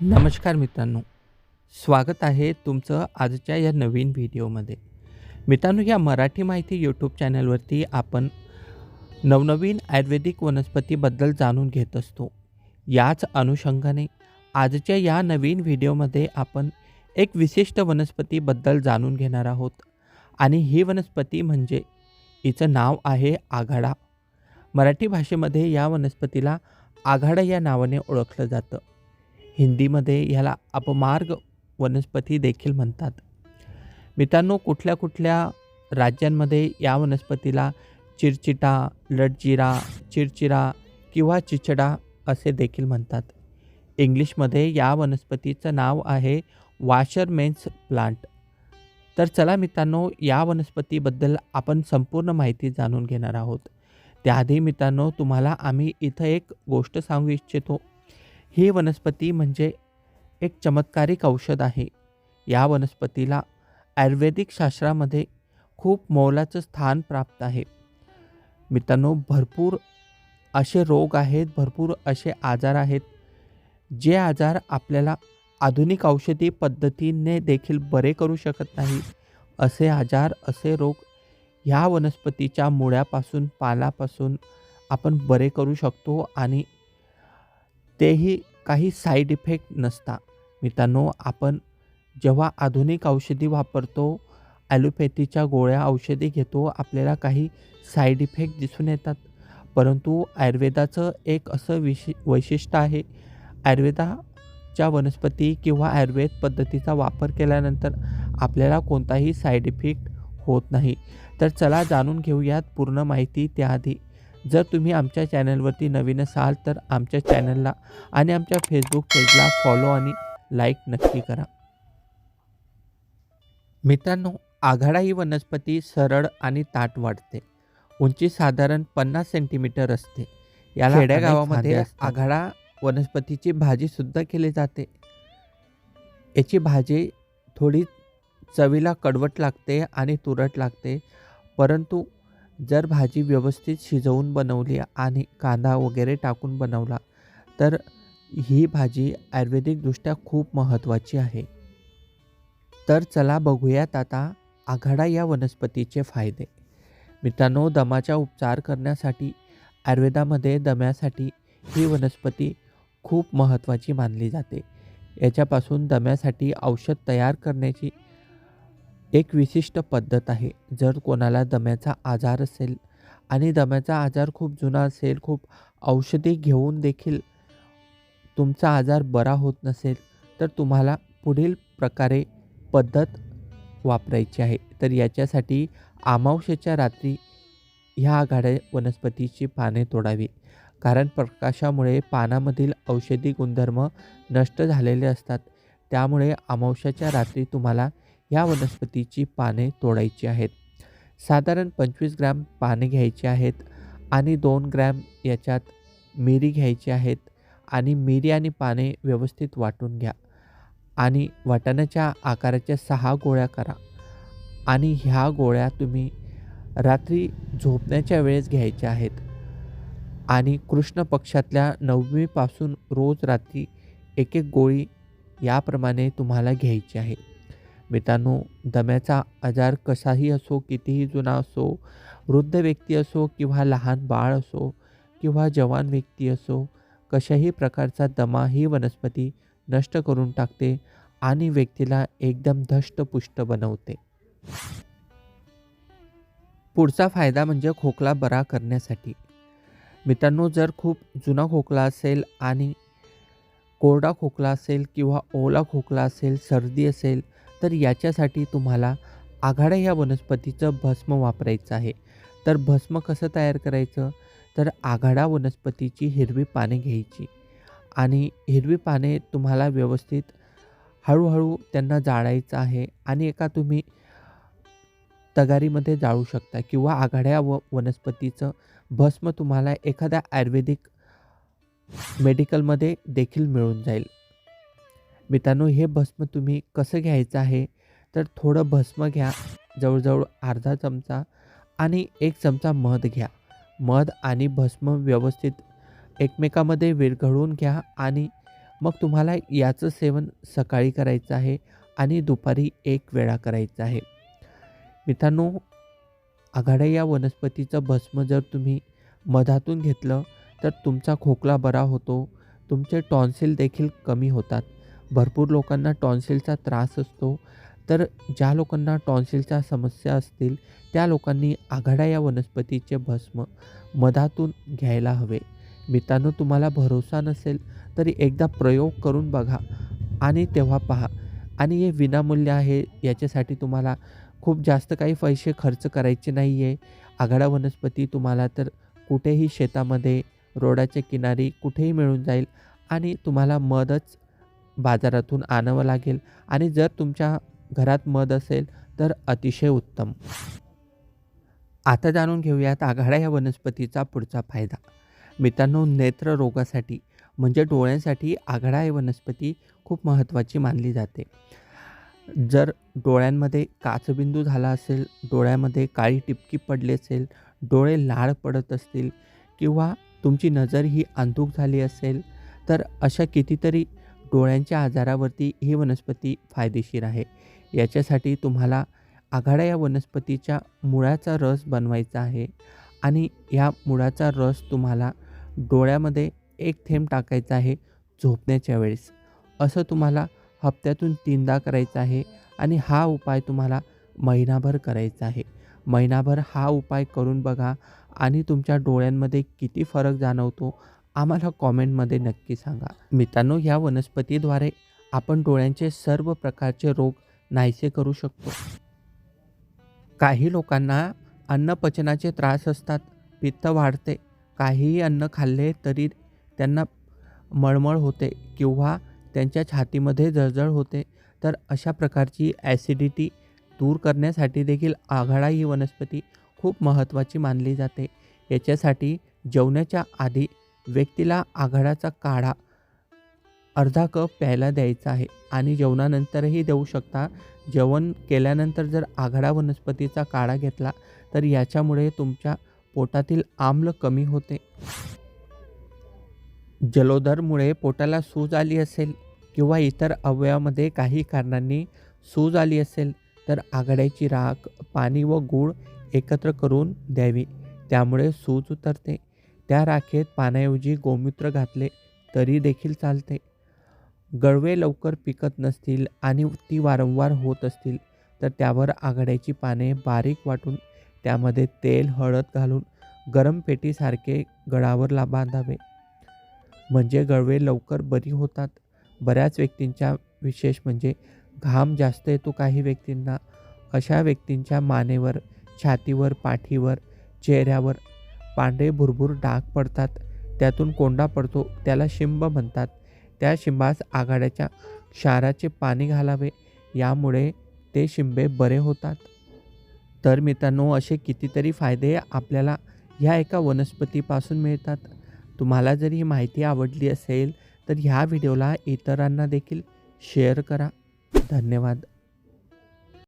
नमस्कार मित्रांनो, स्वागत आहे तुमचं आजच्या या नवीन व्हिडिओमध्ये. मित्रांनो, या मराठी माहिती यूट्यूब चॅनलवरती आपण नवनवीन आयुर्वेदिक वनस्पतीबद्दल जाणून घेत असतो. याच अनुषंगाने आजच्या या नवीन व्हिडिओमध्ये आपण एक विशिष्ट वनस्पतीबद्दल जाणून घेणार आहोत आणि ही वनस्पती म्हणजे हिचं नाव आहे आघाडा. मराठी भाषेमध्ये या वनस्पतीला आघाडा या नावाने ओळखलं जातं. हिंदीमध्ये ह्याला अपमार्ग वनस्पती देखील म्हणतात. मित्रांनो, कुठल्या कुठल्या राज्यांमध्ये या वनस्पतीला चिरचिटा, लटजिरा, चिरचिरा किंवा चिचडा असे देखील म्हणतात. इंग्लिशमध्ये या वनस्पतीचं नाव आहे वॉशरमेन्स प्लांट. तर चला मित्रांनो, या वनस्पतीबद्दल आपण संपूर्ण माहिती जाणून घेणार आहोत. त्याआधी मित्रांनो, तुम्हाला आम्ही इथं एक गोष्ट सांगू इच्छितो. ही वनस्पती म्हणजे एक चमत्कारिक औषध आहे. या वनस्पतीला आयुर्वेदिक शास्त्रामध्ये खूप मोलाचं स्थान प्राप्त आहे. मित्रांनो, भरपूर असे रोग आहेत, भरपूर असे आजार आहेत, जे आजार आपल्याला आधुनिक औषधी पद्धतीने देखील बरे करू शकत नाही. असे आजार, असे रोग ह्या वनस्पतीच्या मुळापासून, पालापासून आपण बरे करू शकतो आणि तेही काही साईड इफेक्ट नसता. मित्रांनो, आपण जेव्हा आधुनिक औषधी वापरतो, ॲलोपॅथीच्या गोळ्या औषधी घेतो, आपल्याला काही साईड इफेक्ट दिसून येतात. परंतु आयुर्वेदाचं एक असं वैशिष्ट्य आहे, आयुर्वेदाच्या वनस्पती किंवा आयुर्वेद पद्धतीचा वापर केल्यानंतर आपल्याला कोणताही साईड इफेक्ट होत नाही. तर चला जाणून घेऊयात पूर्ण माहिती. त्याआधी जर तुम्ही आमच्या चॅनलवरती नवीन असाल तर आमच्या चॅनलला आणि आमच्या फेसबुक पेजला फॉलो आणि लाईक नक्की करा. मित्रांनो, आघाडा ही वनस्पती सरळ आणि ताठ वाढते. उंची साधारण 50 सेंटीमीटर असते. याला खेड्यागावामध्ये आघाडा वनस्पतीची भाजीसुद्धा केली जाते. याची भाजी थोडी चवीला कडवट लागते आणि तुरट लागते, परंतु जर भाजी व्यवस्थित शिजवून बनवली आणि कांदा वगैरे टाकून बनवला तर ही भाजी आयुर्वेदिकदृष्ट्या खूप महत्त्वाची आहे. तर चला बघूयात आता आघाडा या वनस्पतीचे फायदे. मित्रांनो, दमाचा उपचार करण्यासाठी आयुर्वेदामध्ये दम्यासाठी ही वनस्पती खूप महत्त्वाची मानली जाते. याच्यापासून दम्यासाठी औषध तयार करण्याची एक विशिष्ट पद्धत आहे. जर कोणाला दम्याचा आजार असेल आणि दम्याचा आजार खूप जुना असेल, खूप औषधी घेऊन देखील तुमचा आजार बरा होत नसेल, तर तुम्हाला पुढील प्रकारे पद्धत वापरायची आहे. तर याच्यासाठी अमावास्येच्या रात्री ह्या आघाड्या वनस्पतीची पाने तोडावी. कारण प्रकाशामुळे पानामधील औषधी गुणधर्म नष्ट झालेले असतात. त्यामुळे अमावास्येच्या रात्री तुम्हाला या वनस्पतीची पाने तोडायची आहेत. साधारण 25 ग्रॅम पाने घ्यायची आहेत आणि 2 ग्रॅम याच्यात मिरी घ्यायची आहेत आणि मिरी आणि पाने व्यवस्थित वाटून घ्या आणि वाटाण्याच्या आकाराच्या 6 गोळ्या करा आणि ह्या गोळ्या तुम्ही रात्री झोपण्याच्या वेळेस घ्यायच्या आहेत आणि कृष्ण पक्षातल्या 9मीपासून रोज रात्री एक एक गोळी याप्रमाणे तुम्हाला घ्यायची आहे. मित्रांनो, दम्याचा आजार कसाही असो, कितीही जुना असो, वृद्ध व्यक्ती असो किंवा लहान बाळ असो किंवा जवान व्यक्ती असो, कशाही प्रकारचा दमा ही वनस्पती नष्ट करून टाकते आणि व्यक्तीला एकदम धष्टपुष्ट बनवते. पुढचा फायदा म्हणजे खोकला बरा करण्यासाठी. मित्रांनो, जर खूप जुना खोकला असेल आणि कोरडा खोकला असेल किंवा ओला खोकला असेल, सर्दी असेल, तर याच्यासाठी तुम्हाला आघाडा या वनस्पतीचं भस्म वापरायचं आहे. तर भस्म कसं तयार करायचं? तर आघाडा वनस्पतीची हिरवी पाने घ्यायची आणि हिरवी पाने तुम्हाला व्यवस्थित हळूहळू त्यांना जाळायचं आहे आणि एका तुम्ही तगारीमध्ये जाळू शकता किंवा आघाड्या वनस्पतीचं भस्म तुम्हाला एखाद्या आयुर्वेदिक मेडिकलमध्ये देखील मिळून जाईल. मित्रांनो, हे भस्म तुम्ही कसं घ्यायचं आहे? तर थोडं भस्म घ्या, जवळजवळ अर्धा चमचा आणि 1 चमचा मध घ्या. मध आणि भस्म व्यवस्थित एकमेकांमध्ये विरघळवून घ्या आणि मग तुम्हाला याचं सेवन सकाळी करायचं आहे आणि दुपारी 1 वेळा करायचं आहे. मित्रांनो, आघाड्या या वनस्पतीचं भस्म जर तुम्ही मधातून घेतलं तर तुमचा खोकला बरा होतो, तुमचे टॉन्सिल देखील कमी होतात. भरपूर लोकांना टॉन्सिलचा त्रास असतो, तर ज्या लोकांना टॉन्सिलच्या समस्या असतील त्या लोकांनी आघाड्या या वनस्पतीचे भस्म मधातून घ्यायला हवे. मित्रांनो, तुम्हाला भरोसा नसेल तरी एकदा प्रयोग करून बघा आणि तेव्हा पहा. आणि हे विनामूल्य आहे, याच्यासाठी तुम्हाला खूप जास्त काही पैसे खर्च करायचे नाही आहे. आघाडा वनस्पती तुम्हाला तर कुठेही शेतामध्ये, रोडाच्या किनारी कुठेही मिळून जाईल आणि तुम्हाला मधच बाजारातून आणावं लागेल आणि जर तुमच्या घरात मध असेल तर अतिशय उत्तम. आता जाणून घेऊयात आघाडा या वनस्पतीचा पुढचा फायदा. मित्रांनो, नेत्र रोगासाठी म्हणजे डोळ्यांसाठी आघाडा ही वनस्पती खूप महत्त्वाची मानली जाते. जर डोळ्यांमध्ये काचबिंदू झाला असेल, डोळ्यामध्ये काळी टिपकी पडली असेल, डोळे लाल पडत असतील किंवा तुमची नजर ही अंधुक झाली असेल, तर अशा कितीतरी डोळ्यांच्या आजारावरती ही वनस्पती फायदेशीर आहे. याच्यासाठी तुम्हाला आघाडा या वनस्पतीच्या मुळाचा रस बनवायचा आहे आणि या मुळाचा रस तुम्हाला डोळ्यामध्ये 1 थेंब टाकायचा आहे झोपण्याच्या वेळेस. असं तुम्हाला हप्त्यातून 3दा करायचं आहे आणि हा उपाय तुम्हाला महिनाभर करायचा आहे. महिनाभर हा उपाय करून बघा आणि तुमच्या डोळ्यांमध्ये किती फरक जाणवतो आम्हाला कॉमेंटमध्ये नक्की सांगा. मित्रांनो, या वनस्पतीद्वारे आपण डोळ्यांचे सर्व प्रकारचे रोग नाहीसे करू शकतो. काही लोकांना अन्नपचनाचे त्रास असतात, पित्त वाढते, काहीही अन्न खाल्ले तरी त्यांना मळमळ होते किंवा त्यांच्या छातीमध्ये जळजळ होते. तर अशा प्रकारची ॲसिडिटी दूर करण्यासाठी देखील आघाडा ही वनस्पती खूप महत्त्वाची मानली जाते. याच्यासाठी जेवणाच्या आधी व्यक्तीला आघाड्याचा काढा अर्धा कप प्यायला द्यायचा आहे आणि जेवणानंतरही देऊ शकता. जेवण केल्यानंतर जर आघाडा वनस्पतीचा काढा घेतला तर याच्यामुळे तुमच्या पोटातील आम्ल कमी होते. जलोदरमुळे पोटाला सूज आली असेल किंवा इतर अवयवामध्ये काही कारणांनी सूज आली असेल तर आघाड्याची राख, पाणी व गूळ एकत्र करून द्यावी. त्यामुळे सूज उतरते. त्या राखेत पाण्याऐवजी गोमूत्र घातले तरी देखील चालते. गळवे लवकर पिकत नसतील आणि ती वारंवार होत असतील तर त्यावर आघाड्याची पाने बारीक वाटून त्यामध्ये तेल, हळद घालून गरम पेटीसारखे गळावर बांधावे. म्हणजे गळवे लवकर बरी होतात. बऱ्याच व्यक्तींच्या विशेष म्हणजे घाम जास्त येतो काही व्यक्तींना. अशा व्यक्तींच्या मानेवर, छातीवर, पाठीवर, चेहऱ्यावर पांढरे भुरभुर डाग पडतात. त्यातून कोंडा पडतो, त्याला शिंब म्हणतात. त्या शिंबास आघाड्याच्या क्षाराचे पाणी घालावे, यामुळे ते शिंबे बरे होतात. तर मित्रांनो, असे कितीतरी फायदे आपल्याला ह्या एका वनस्पतीपासून मिळतात. तुम्हाला जर ही माहिती आवडली असेल तर ह्या व्हिडिओला इतरांना देखील शेअर करा. धन्यवाद.